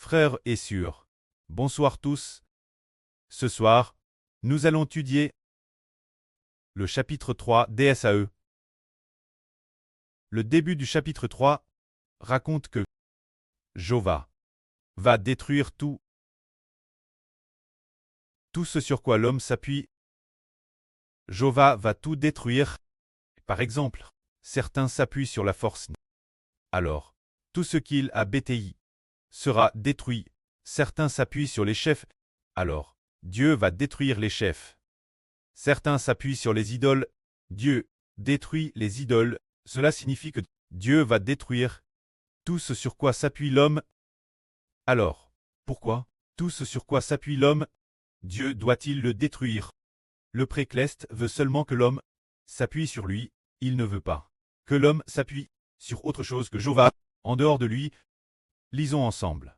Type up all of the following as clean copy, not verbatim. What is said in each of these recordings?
Frères et sœurs, bonsoir tous. Ce soir, nous allons étudier le chapitre 3 d'Esaü. Le début du chapitre 3 raconte que Jéhovah va détruire tout ce sur quoi l'homme s'appuie. Jéhovah va tout détruire. Par exemple, certains s'appuient sur la force. Alors, tout ce qu'il a bâti sera détruit. Certains s'appuient sur les chefs. Alors, Dieu va détruire les chefs. Certains s'appuient sur les idoles. Dieu détruit les idoles. Cela signifie que Dieu va détruire tout ce sur quoi s'appuie l'homme. Alors, pourquoi tout ce sur quoi s'appuie l'homme, Dieu doit-il le détruire? Le précleste veut seulement que l'homme s'appuie sur lui. Il ne veut pas que l'homme s'appuie sur autre chose que Jéhovah, en dehors de lui. Lisons ensemble.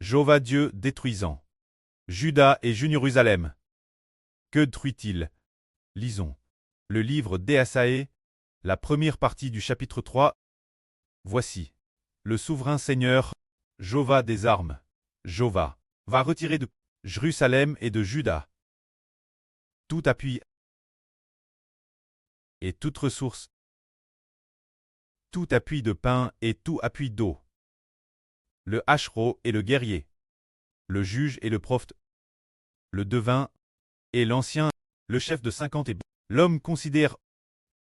Jéhovah Dieu détruisant Juda et Jérusalem. Que détruit-il? Lisons. Le livre d'Esaü, la première partie du chapitre 3. Voici. Le souverain Seigneur, Jéhovah des armes, Jéhovah, va retirer de Jérusalem et de Juda tout appui et toute ressource, tout appui de pain et tout appui d'eau, le hachereau et le guerrier, le juge et le prophète, le devin et l'ancien, le chef de 50 et l'homme considère,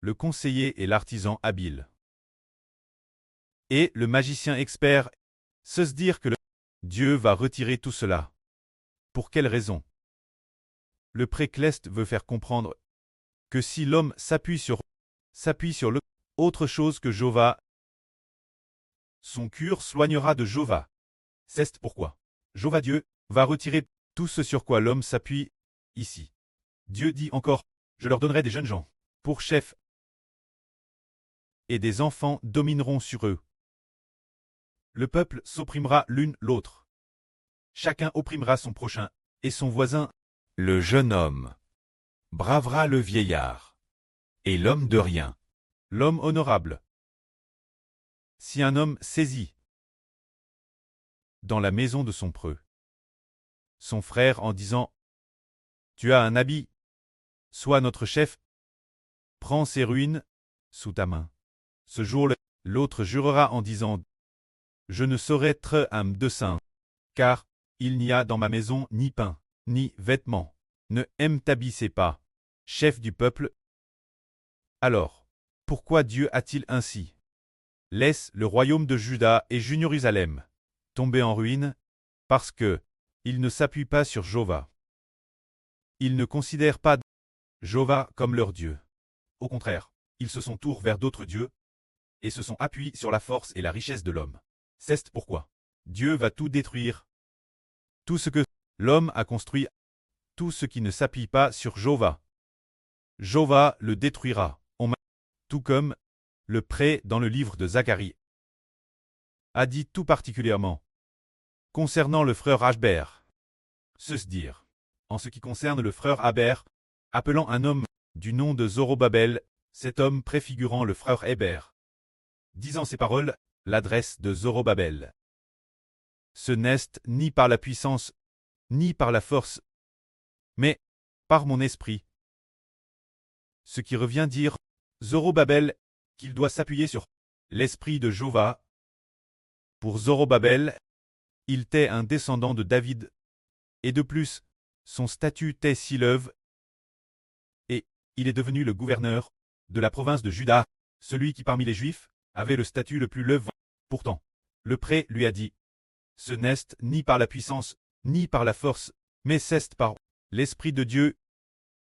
le conseiller et l'artisan habile, et le magicien expert, se dire que Dieu va retirer tout cela. Pour quelle raison? Le précleste veut faire comprendre que si l'homme s'appuie sur le autre chose que Jéhovah, son cœur soignera de Jéhovah. C'est pourquoi Jéhovah Dieu va retirer tout ce sur quoi l'homme s'appuie ici. Dieu dit encore, je leur donnerai des jeunes gens pour chefs, et des enfants domineront sur eux. Le peuple s'opprimera l'une l'autre. Chacun opprimera son prochain et son voisin. Le jeune homme bravera le vieillard, et l'homme de rien, l'homme honorable. Si un homme saisit dans la maison de son preux son frère en disant « Tu as un habit, sois notre chef, prends ses ruines sous ta main. » Ce jour-là, l'autre jurera en disant « Je ne saurais être un de saint, car il n'y a dans ma maison ni pain, ni vêtements. Ne m'habissez pas, chef du peuple. » Alors, pourquoi Dieu a-t-il ainsi laisse le royaume de Juda et Jérusalem tomber en ruine? Parce que ils ne s'appuient pas sur Jéhovah. Ils ne considèrent pas Jéhovah comme leur Dieu. Au contraire, ils se sont tournés vers d'autres dieux et se sont appuyés sur la force et la richesse de l'homme. C'est pourquoi Dieu va tout détruire. Tout ce que l'homme a construit, tout ce qui ne s'appuie pas sur Jéhovah. Jéhovah le détruira, tout comme le prêt dans le livre de Zacharie a dit tout particulièrement concernant le frère Ashber. Se dire, en ce qui concerne le frère Heber, appelant un homme du nom de Zorobabel, cet homme préfigurant le frère Heber. Disant ces paroles, l'adresse de Zorobabel. Ce n'est ni par la puissance, ni par la force, mais par mon esprit. Ce qui revient dire, Zorobabel, qu'il doit s'appuyer sur l'esprit de Jéhovah. Pour Zorobabel, il était un descendant de David, et de plus, son statut était si lève, et il est devenu le gouverneur de la province de Juda, celui qui parmi les Juifs avait le statut le plus lève. Pourtant, le prêtre lui a dit, ce n'est ni par la puissance, ni par la force, mais c'est par l'Esprit de Dieu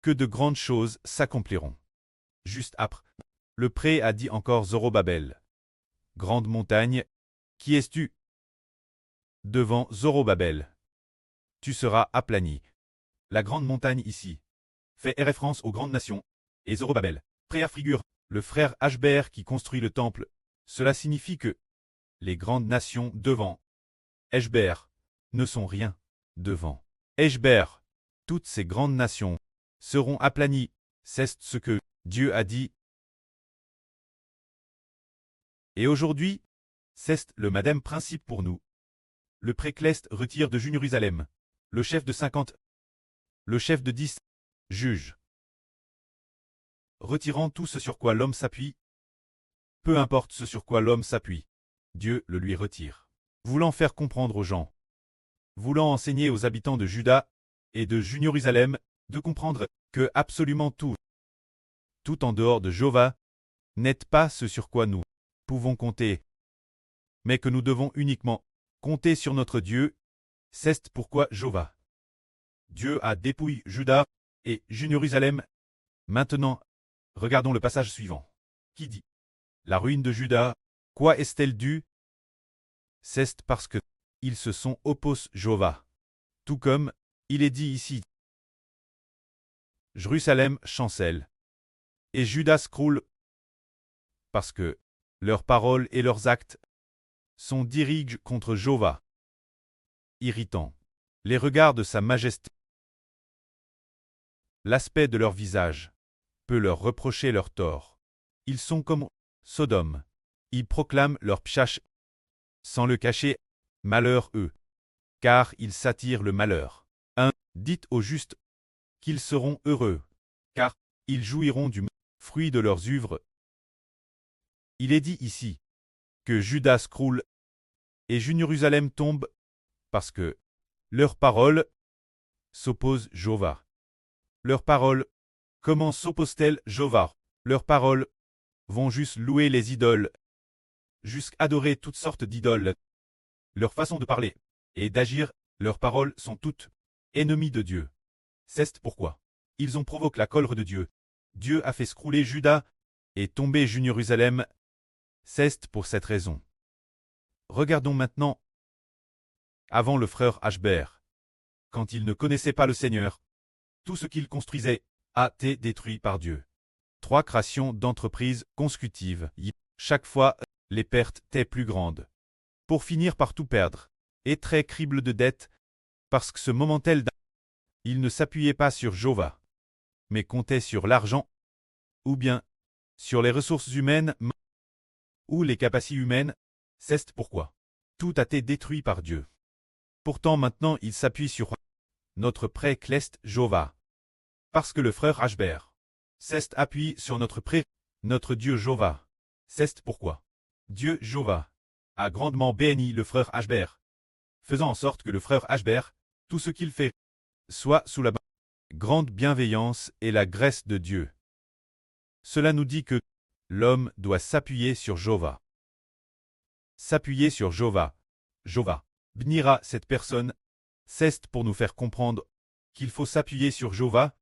que de grandes choses s'accompliront. Juste après, le prêtre a dit encore Zorobabel. Grande montagne, qui es-tu? Devant Zorobabel, tu seras aplani. La grande montagne ici fait référence aux grandes nations, et Zorobabel préfigure le frère Ashber qui construit le temple. Cela signifie que les grandes nations devant Ashber ne sont rien devant Ashber. Toutes ces grandes nations seront aplanies. C'est ce que Dieu a dit. Et aujourd'hui, c'est le même principe pour nous. le précleste retire de Jérusalem. Le chef de 50, le chef de 10, juge. Retirant tout ce sur quoi l'homme s'appuie, peu importe ce sur quoi l'homme s'appuie, Dieu le lui retire. Voulant faire comprendre aux gens, voulant enseigner aux habitants de Juda et de Jérusalem de comprendre que absolument tout en dehors de Jéhovah, n'est pas ce sur quoi nous pouvons compter, mais que nous devons uniquement compter sur notre Dieu. C'est pourquoi Jéhovah, Dieu a dépouillé Juda et Jérusalem. Maintenant, regardons le passage suivant, qui dit: la ruine de Juda, quoi est-elle due? C'est parce que ils se sont opposés Jéhovah. Tout comme il est dit ici: Jérusalem chancelle et Juda scroule, parce que leurs paroles et leurs actes sont dirigés contre Jéhovah. Irritant les regards de sa majesté, l'aspect de leur visage peut leur reprocher leur tort. Ils sont comme Sodome. Ils proclament leur pchash sans le cacher. Malheur eux, car ils s'attirent le malheur. 1. Dites aux justes qu'ils seront heureux, car ils jouiront du fruit de leurs œuvres. Il est dit ici que Judas croule et Jérusalem tombe, parce que leurs paroles s'opposent Jéhovah. Leurs paroles, comment s'opposent-elles Jéhovah? Leurs paroles vont juste louer les idoles, jusqu'adorer toutes sortes d'idoles. Leur façon de parler et d'agir, leurs paroles sont toutes ennemies de Dieu. C'est pourquoi ils ont provoqué la colère de Dieu. Dieu a fait scrouler Juda et tomber Jérusalem. C'est pour cette raison. Regardons maintenant avant le frère Ashbert. Quand il ne connaissait pas le Seigneur, tout ce qu'il construisait a été détruit par Dieu. 3 créations d'entreprises consécutives. Chaque fois, les pertes étaient plus grandes. Pour finir par tout perdre, et très crible de dettes, parce que ce moment tel il ne s'appuyait pas sur Jéhovah, mais comptait sur l'argent, ou bien sur les ressources humaines, ou les capacités humaines. C'est pourquoi tout a été détruit par Dieu. Pourtant maintenant il s'appuie sur notre précleste Jéhovah. Parce que le frère Ashbert appuie sur notre Dieu Jéhovah. C'est pourquoi Dieu Jéhovah a grandement béni le frère Ashbert, faisant en sorte que le frère Ashbert, tout ce qu'il fait, soit sous la grande bienveillance et la grâce de Dieu. Cela nous dit que l'homme doit s'appuyer sur Jéhovah. S'appuyer sur Jéhovah. Jéhovah bénira cette personne. C'est pour nous faire comprendre qu'il faut s'appuyer sur Jéhovah.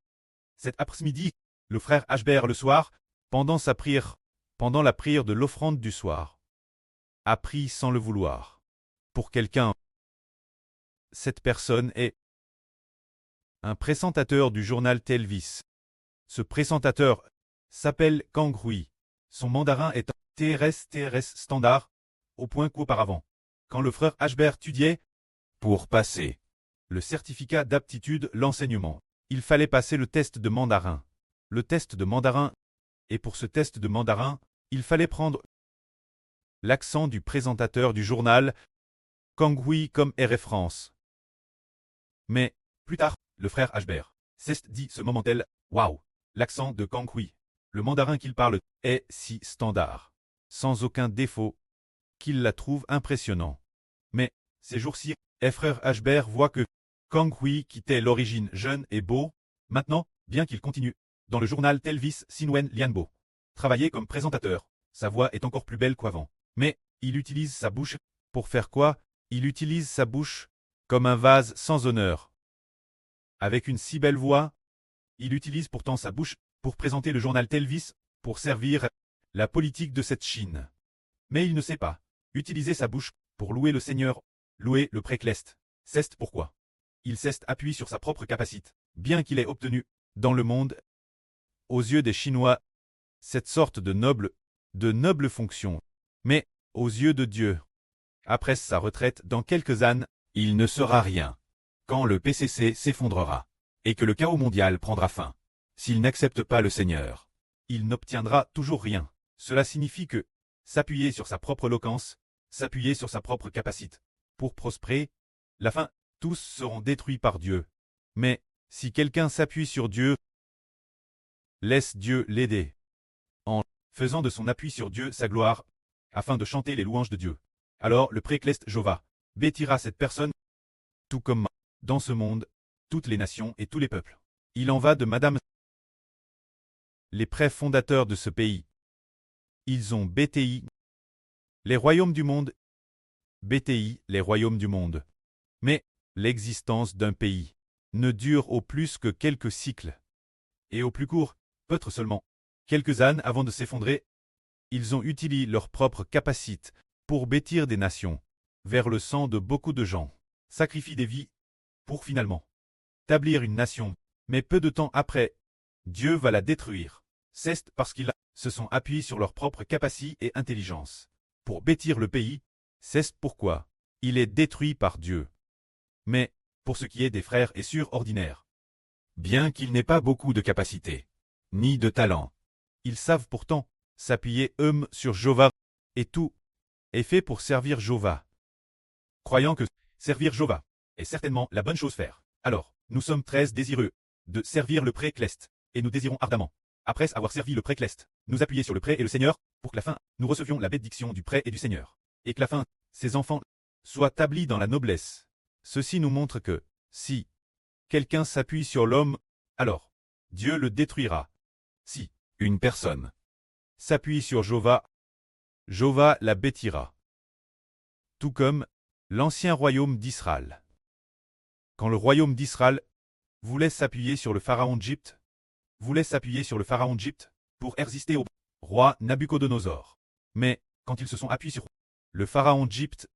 Cet après-midi, le frère Ashbert le soir, pendant sa prière, pendant la prière de l'offrande du soir, a prié sans le vouloir. Pour quelqu'un, cette personne est un présentateur du journal Telvis. Ce présentateur s'appelle Kang Hui. Son mandarin est un TRS standard, au point qu'auparavant, quand le frère Ashbert étudiait, pour passer le certificat d'aptitude l'enseignement, il fallait passer le test de mandarin. Le test de mandarin, et pour ce test de mandarin, il fallait prendre l'accent du présentateur du journal, Kang Hui comme RF France. Mais, plus tard, le frère Ashbert s'est dit ce moment tel, waouh, l'accent de Kang Hui, le mandarin qu'il parle, est si standard, sans aucun défaut, qu'il la trouve impressionnant. Mais, ces jours-ci, frère Ashbert voit que Kang Hui quittait l'origine jeune et beau, maintenant, bien qu'il continue, dans le journal Telvis Sinwen Lianbo, travailler comme présentateur, sa voix est encore plus belle qu'avant. Mais, il utilise sa bouche, pour faire quoi? Il utilise sa bouche, comme un vase sans honneur. Avec une si belle voix, il utilise pourtant sa bouche, pour présenter le journal Telvis, pour servir la politique de cette Chine. Mais il ne sait pas utiliser sa bouche, pour louer le Seigneur, louer le précleste. C'est pourquoi il s'est appuyé sur sa propre capacité, bien qu'il ait obtenu, dans le monde, aux yeux des Chinois, cette sorte de noble fonction. Mais, aux yeux de Dieu, après sa retraite dans quelques années, il ne sera rien. Quand le PCC s'effondrera, et que le chaos mondial prendra fin, s'il n'accepte pas le Seigneur, il n'obtiendra toujours rien. Cela signifie que s'appuyer sur sa propre éloquence, s'appuyer sur sa propre capacité, pour prospérer. La fin, tous seront détruits par Dieu. Mais, si quelqu'un s'appuie sur Dieu, laisse Dieu l'aider. En faisant de son appui sur Dieu sa gloire, afin de chanter les louanges de Dieu. Alors le précleste Jova bâtira cette personne, tout comme dans ce monde, toutes les nations et tous les peuples. Il en va de Madame. Les prêts fondateurs de ce pays. Ils ont BTI, les royaumes du monde. BTI, les royaumes du monde. Mais l'existence d'un pays ne dure au plus que quelques cycles. Et au plus court, peut-être seulement quelques années avant de s'effondrer. Ils ont utilisé leur propre capacité pour bâtir des nations, vers le sang de beaucoup de gens, sacrifient des vies, pour finalement établir une nation. Mais peu de temps après, Dieu va la détruire. C'est parce qu'ils se sont appuyés sur leur propre capacité et intelligence. Pour bâtir le pays, c'est pourquoi il est détruit par Dieu. Mais, pour ce qui est des frères et sœurs ordinaires, bien qu'ils n'aient pas beaucoup de capacité, ni de talent, ils savent pourtant s'appuyer sur Jova, et tout est fait pour servir Jova. Croyant que servir Jova est certainement la bonne chose à faire. Alors, nous sommes très désireux de servir le précleste, et nous désirons ardemment, après avoir servi le précleste, nous appuyer sur le pré et le Seigneur, pour que la fin, nous recevions la bénédiction du pré et du Seigneur, et que la fin, ces enfants, soient établis dans la noblesse. Ceci nous montre que, si quelqu'un s'appuie sur l'homme, alors Dieu le détruira. Si une personne s'appuie sur Jova, Jova la bâtira. Tout comme l'ancien royaume d'Israël. Quand le royaume d'Israël voulait s'appuyer sur le pharaon d'Égypte, pour résister au roi Nabuchodonosor. Mais, quand ils se sont appuyés sur le pharaon d'Égypte,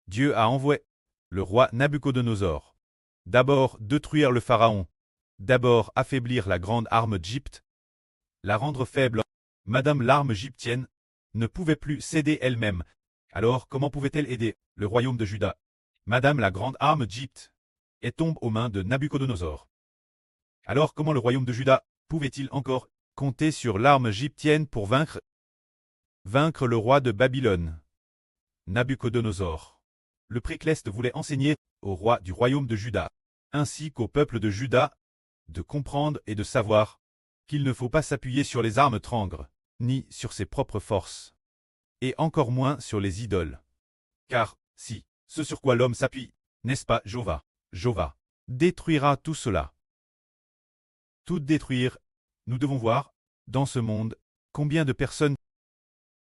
Dieu a envoyé le roi Nabuchodonosor. D'abord détruire le pharaon, d'abord affaiblir la grande arme d'Égypte, la rendre faible. Madame l'arme égyptienne ne pouvait plus céder elle-même. Alors comment pouvait-elle aider le royaume de Juda? Madame la grande arme d'Égypte et tombe aux mains de Nabuchodonosor. Alors comment le royaume de Juda pouvait-il encore compter sur l'arme égyptienne pour vaincre le roi de Babylone? Nabuchodonosor. Le précleste voulait enseigner au roi du royaume de Juda, ainsi qu'au peuple de Juda, de comprendre et de savoir qu'il ne faut pas s'appuyer sur les armes trangres, ni sur ses propres forces, et encore moins sur les idoles. Car, si, ce sur quoi l'homme s'appuie, n'est-ce pas Jova détruira tout cela. Tout détruire, nous devons voir, dans ce monde, combien de personnes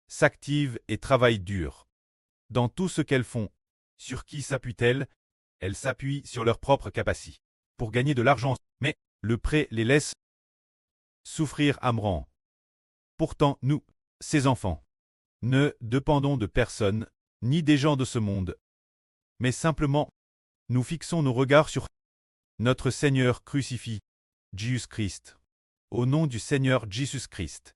s'activent et travaillent dur. Dans tout ce qu'elles font, sur qui s'appuient-elles? Elles s'appuient sur leur propre capacité, pour gagner de l'argent, mais le pré les laisse souffrir amèrement. Pourtant, nous, ces enfants, ne dépendons de personne, ni des gens de ce monde, mais simplement, nous fixons nos regards sur notre Seigneur crucifié, Jésus-Christ. Au nom du Seigneur Jésus-Christ,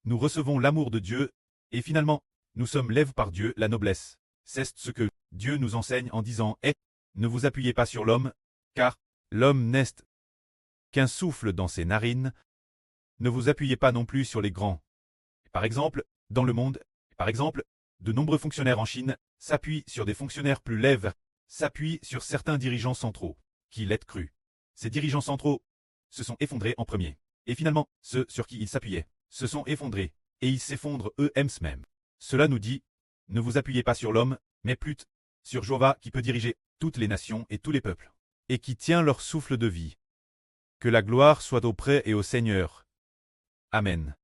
nous recevons l'amour de Dieu, et finalement, nous sommes lèvres par Dieu la noblesse. C'est ce que Dieu nous enseigne en disant « Ne vous appuyez pas sur l'homme, car l'homme n'est qu'un souffle dans ses narines. Ne vous appuyez pas non plus sur les grands. » Par exemple, dans le monde, de nombreux fonctionnaires en Chine s'appuient sur des fonctionnaires plus lèvres, s'appuient sur certains dirigeants centraux, qui l'aient cru. Ces dirigeants centraux se sont effondrés en premier. Et finalement, ceux sur qui ils s'appuyaient se sont effondrés, et ils s'effondrent eux-mêmes. Cela nous dit, ne vous appuyez pas sur l'homme, mais plutôt sur Jova qui peut diriger toutes les nations et tous les peuples, et qui tient leur souffle de vie. Que la gloire soit auprès et au Seigneur. Amen.